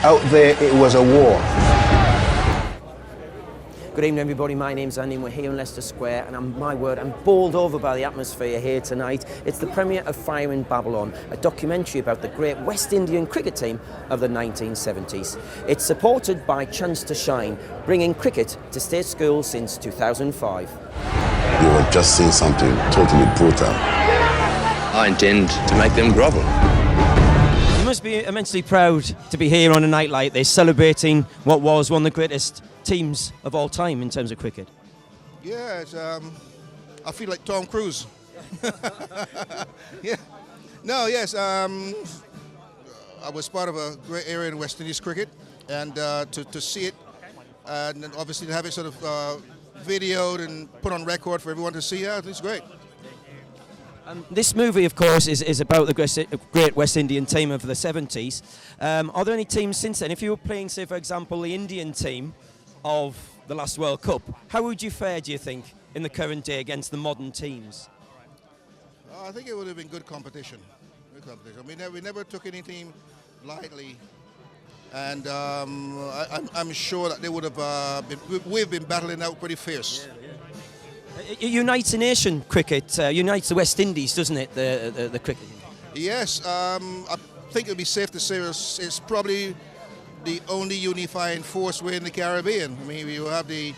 Out there, it was a war. Good evening, everybody. My name's Andy and we're here in Leicester Square, and I'm bowled over by the atmosphere here tonight. It's the premiere of Fire in Babylon, a documentary about the great West Indian cricket team of the 1970s. It's supported by Chance to Shine, bringing cricket to state schools since 2005. You have just seen something totally brutal. I intend to make them grovel. You must be immensely proud to be here on a night like this, celebrating what was one of the greatest teams of all time in terms of cricket. Yeah, I feel like Tom Cruise. Yeah. No, yes. I was part of a great area in West Indies cricket, and to see it, and then obviously to have it sort of videoed and put on record for everyone to see, yeah, it's great. This movie, of course, is about the great West Indian team of the 70s. Are there any teams since then? If you were playing, say, for example, the Indian team of the last World Cup, how would you fare, do you think, in the current day against the modern teams? I think it would have been good competition. Good competition. We never took any team lightly, and I'm sure that they would have. We've been battling out pretty fierce. It unites a nation, cricket. Unites the West Indies, doesn't it? The cricket. Yes, I think it would be safe to say it's probably the only unifying force we're in the Caribbean. I mean, you have the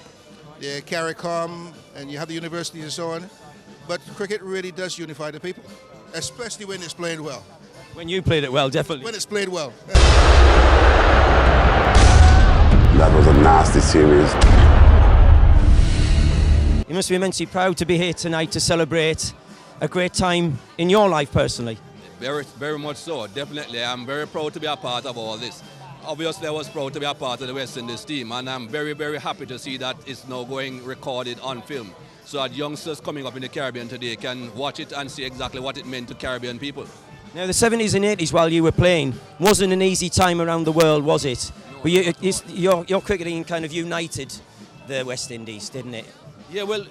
CARICOM and you have the universities and so on, but cricket really does unify the people, especially when it's played well. When you played it well, definitely. When it's played well. That was a nasty series. You must be immensely proud to be here tonight to celebrate a great time in your life personally. Very, very much so, definitely. I'm very proud to be a part of all this. Obviously, I was proud to be a part of the West Indies team, and I'm very, very happy to see that it's now going recorded on film, so that youngsters coming up in the Caribbean today can watch it and see exactly what it meant to Caribbean people. Now, the 70s and 80s, while you were playing, wasn't an easy time around the world, was it? No. But your cricketing kind of united the West Indies, didn't it? Yeah, well,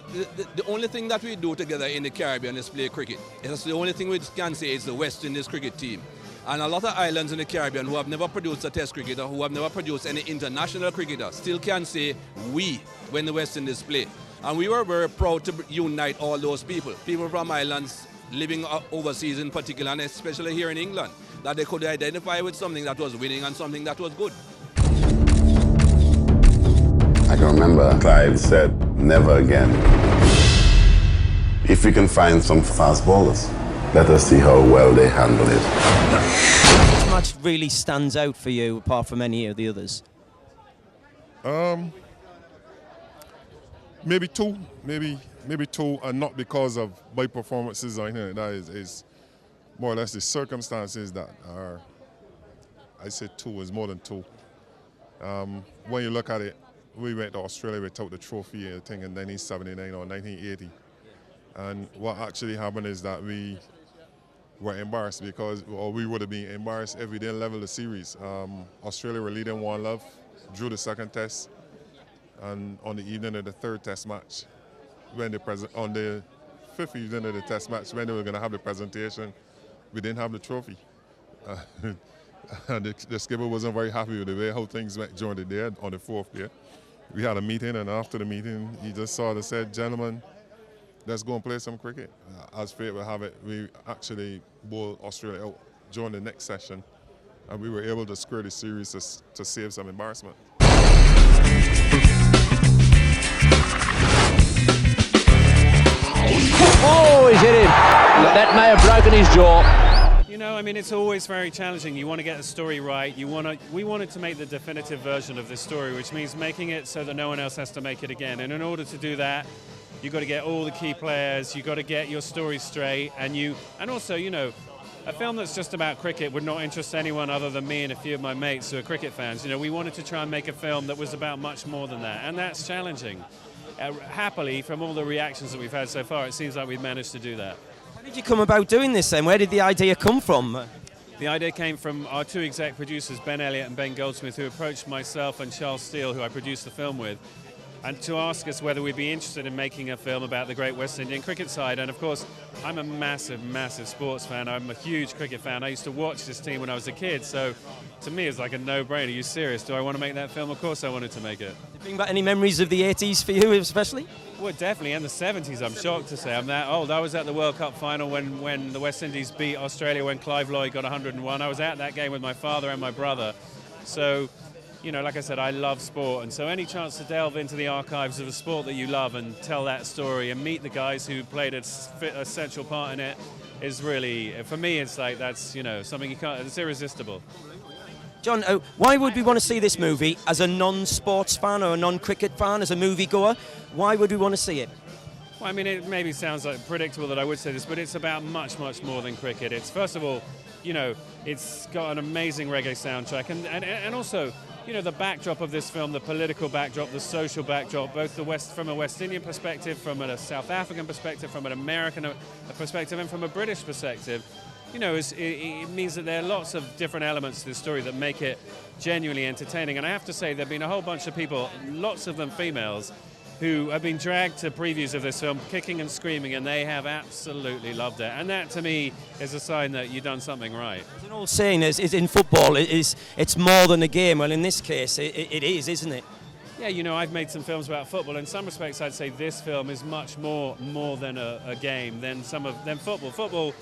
the only thing that we do together in the Caribbean is play cricket. It's the only thing we can say is the West Indies cricket team. And a lot of islands in the Caribbean who have never produced a test cricketer, who have never produced any international cricketer, still can say we when the West Indies play. And we were very proud to unite all those people from islands living overseas in particular, and especially here in England, that they could identify with something that was winning and something that was good. I can remember Clive said, never again. If we can find some fast bowlers, let us see how well they handle it. Which match really stands out for you, apart from any of the others? Maybe two, and not because of my performances. I think that is more or less the circumstances that are. I say two is more than two. When you look at it, we went to Australia without the trophy, I think, in 1979 or 1980. And what actually happened is that we were embarrassed or we would have been embarrassed if we didn't level the series. Australia were leading 1-0, drew the second test, and on the evening of the third test match, on the fifth evening of the test match, when they were going to have the presentation, we didn't have the trophy. And the skipper wasn't very happy with the way how things went during the day on the fourth day. We had a meeting, and after the meeting, he just sort of said, "Gentlemen, let's go and play some cricket." As fate would have it, we actually bowled Australia out during the next session, and we were able to square the series to save some embarrassment. Oh, he's hit him. That may have broken his jaw. You know, I mean, it's always very challenging. You want to get the story right. We wanted to make the definitive version of this story, which means making it so that no one else has to make it again. And in order to do that, you've got to get all the key players. You've got to get your story straight. And also, you know, a film that's just about cricket would not interest anyone other than me and a few of my mates who are cricket fans. You know, we wanted to try and make a film that was about much more than that. And that's challenging. Happily, from all the reactions that we've had so far, it seems like we've managed to do that. How did you come about doing this then? Where did the idea come from? The idea came from our two exec producers, Ben Elliott and Ben Goldsmith, who approached myself and Charles Steele, who I produced the film with, and to ask us whether we'd be interested in making a film about the great West Indian cricket side. And of course, I'm a massive, massive sports fan. I'm a huge cricket fan. I used to watch this team when I was a kid, so to me it's like a no-brainer. Are you serious? Do I want to make that film? Of course I wanted to make it. Did it bring back any memories of the 80s for you especially? Well, definitely, and the 70s, I'm shocked to say. I'm that old. I was at the World Cup final when the West Indies beat Australia when Clive Lloyd got 101. I was at that game with my father and my brother. So, you know, like I said, I love sport, and so any chance to delve into the archives of a sport that you love and tell that story and meet the guys who played an essential part in it is really, for me, it's like that's, you know, something you can't, it's irresistible. John, why would we want to see this movie as a non-sports fan or a non-cricket fan, as a moviegoer? Why would we want to see it? Well, I mean, it maybe sounds like predictable that I would say this, but it's about much, much more than cricket. It's, first of all, you know, it's got an amazing reggae soundtrack, and also, you know, the backdrop of this film, the political backdrop, the social backdrop, both from a West Indian perspective, from a South African perspective, from an American perspective, and from a British perspective. You know, it means that there are lots of different elements to this story that make it genuinely entertaining. And I have to say, there have been a whole bunch of people, lots of them females, who have been dragged to previews of this film, kicking and screaming, and they have absolutely loved it. And that, to me, is a sign that you've done something right. An old saying is in football, it's more than a game. Well, in this case, it is, isn't it? Yeah, you know, I've made some films about football. In some respects, I'd say this film is much more than a game than football. Football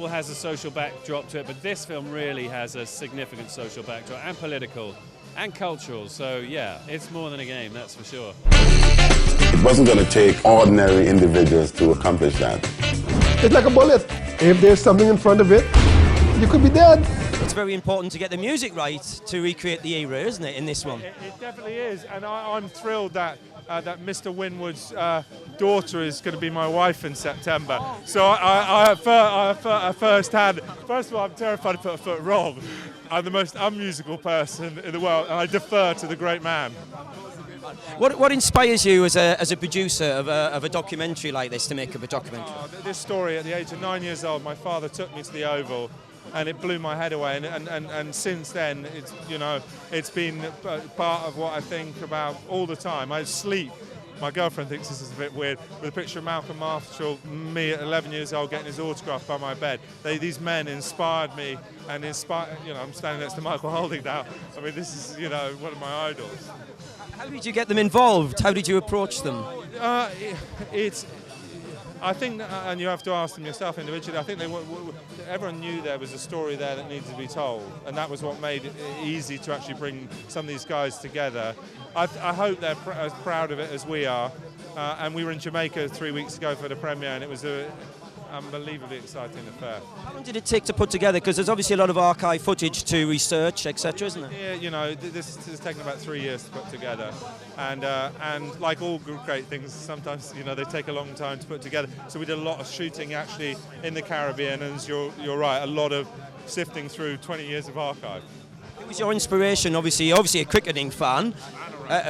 has a social backdrop to it, but this film really has a significant social backdrop, and political, and cultural. So, yeah, it's more than a game, that's for sure. It wasn't going to take ordinary individuals to accomplish that. It's like a bullet. If there's something in front of it, you could be dead. It's very important to get the music right to recreate the era, isn't it, in this one? It definitely is, and I'm thrilled that Mr. Winwood's daughter is going to be my wife in September. So I first of all, I'm terrified to put a foot wrong. I'm the most unmusical person in the world, and I defer to the great man. What inspires you as a producer of a documentary like this to make up a documentary? This story, at the age of 9 years old, my father took me to the Oval, and it blew my head away. And since then, it's been part of what I think about all the time. I sleep. My girlfriend thinks this is a bit weird, with a picture of Malcolm Marshall, me at 11 years old, getting his autograph by my bed. These men inspired me, and I'm standing next to Michael Holding now. I mean, this is, one of my idols. How did you get them involved? How did you approach them? I think, and you have to ask them yourself individually, I think everyone knew there was a story there that needed to be told, and that was what made it easy to actually bring some of these guys together. I hope they're as proud of it as we are, and we were in Jamaica 3 weeks ago for the premiere, and it was an unbelievably exciting affair. How long did it take to put together? Because there's obviously a lot of archive footage to research, etc., isn't there? Yeah, this has taken about 3 years to put together, and like all great things, sometimes they take a long time to put together. So we did a lot of shooting actually in the Caribbean, and you're right, a lot of sifting through 20 years of archive. Who was your inspiration? Obviously a cricketing fan.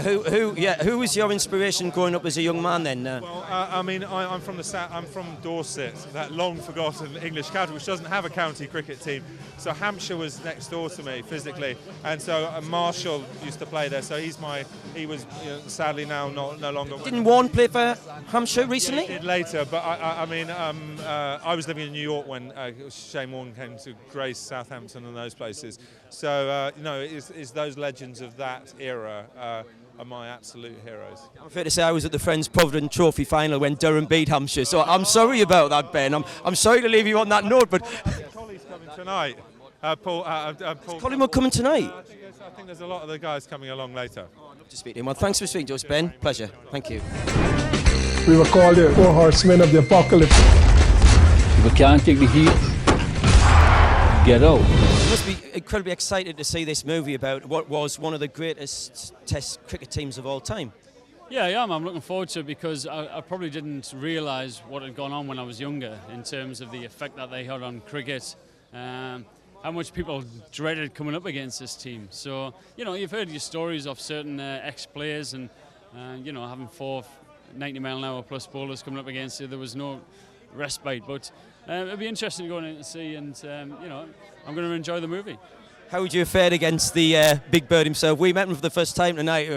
Who was your inspiration growing up as a young man then? Well, I'm from I'm from Dorset, that long-forgotten English county, which doesn't have a county cricket team. So Hampshire was next door to me physically, and so Marshall used to play there. So he was sadly now no longer. Didn't Warren play for Hampshire recently? Yeah, he did later, but I was living in New York when Shane Warne came to grace Southampton and those places. So it's those legends of that era are my absolute heroes. I'm fair to say I was at the Friends Provident Trophy final when Durham beat Hampshire, so I'm sorry about that, Ben. I'm sorry to leave you on that note, but Collie's coming tonight. Paul Collingwood coming tonight? I think there's a lot of the guys coming along later. I'd love to speak to him. Well, thanks for speaking to us, Ben. Pleasure. Thank you. We were called the 4 horsemen of the apocalypse. If we can't take the heat, get out. You must be incredibly excited to see this movie about what was one of the greatest Test cricket teams of all time. Yeah, I am. I'm looking forward to it because I probably didn't realise what had gone on when I was younger in terms of the effect that they had on cricket, how much people dreaded coming up against this team. So, you've heard your stories of certain ex-players and, having 4 90-mile-an-hour plus bowlers coming up against you. There was no respite, but it'll be interesting to go in and see, and I'm going to enjoy the movie. How would you have fared against the big bird himself? We met him for the first time tonight.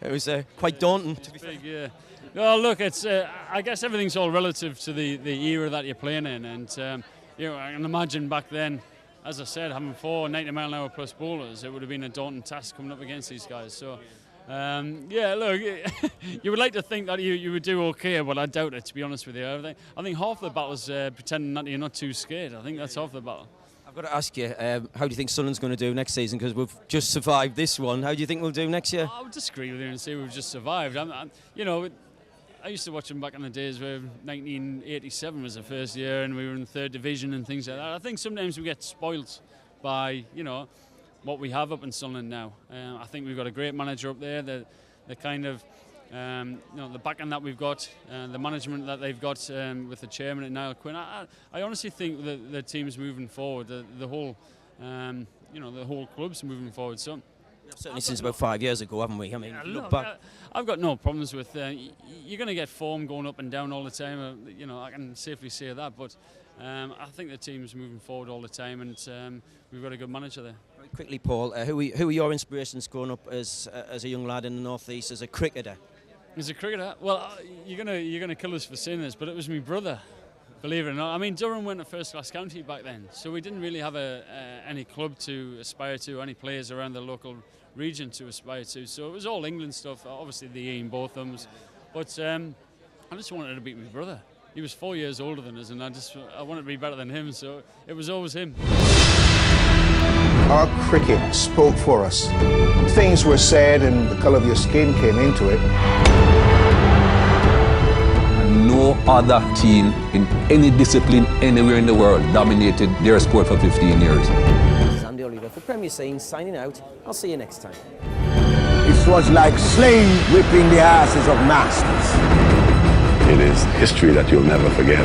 It was quite daunting, to be fair. Yeah. Well, look, it's. I guess everything's all relative to the era that you're playing in, and you know, I can imagine back then, as I said, having 4 90-mile-an-hour plus bowlers, it would have been a daunting task coming up against these guys. So, yeah, look, you would like to think that you would do okay, but I doubt it, to be honest with you. I think half the battle is pretending that you're not too scared. I think that's half the battle. I've got to ask you, how do you think Sunderland's going to do next season? Because we've just survived this one. How do you think we'll do next year? I would disagree with you and say we've just survived. You know, I used to watch them back in the days where 1987 was the first year and we were in 3rd division and things like that. I think sometimes we get spoilt by, you know, what we have up in Sunderland now. I think we've got a great manager up there. The kind of, you know, the backing that we've got, the management that they've got with the chairman and Niall Quinn. I honestly think that the team's moving forward. The whole, you know, the whole club's moving forward. So. Certainly since about 5 years ago, haven't we? I mean, look back. I've got no problems with. You're going to get form going up and down all the time. You know, I can safely say that. But I think the team's moving forward all the time, and we've got a good manager there. Very quickly, Paul, who are your inspirations growing up as a young lad in the North East, as a cricketer? As a cricketer, well, you're gonna kill us for saying this, but it was my brother. Believe it or not, I mean, Durham went to first-class county back then, so we didn't really have any club to aspire to, any players around the local region to aspire to. So it was all England stuff, obviously the Ian Bothams, but I just wanted to beat my brother. He was 4 years older than us, and I wanted to be better than him, so it was always him. Our cricket spoke for us. Things were said and the colour of your skin came into it. No other team in any discipline anywhere in the world dominated their sport for 15 years. This is Andy Oliver for Premier Scene signing out. I'll see you next time. It was like slaves whipping the asses of masters. It is history that you'll never forget.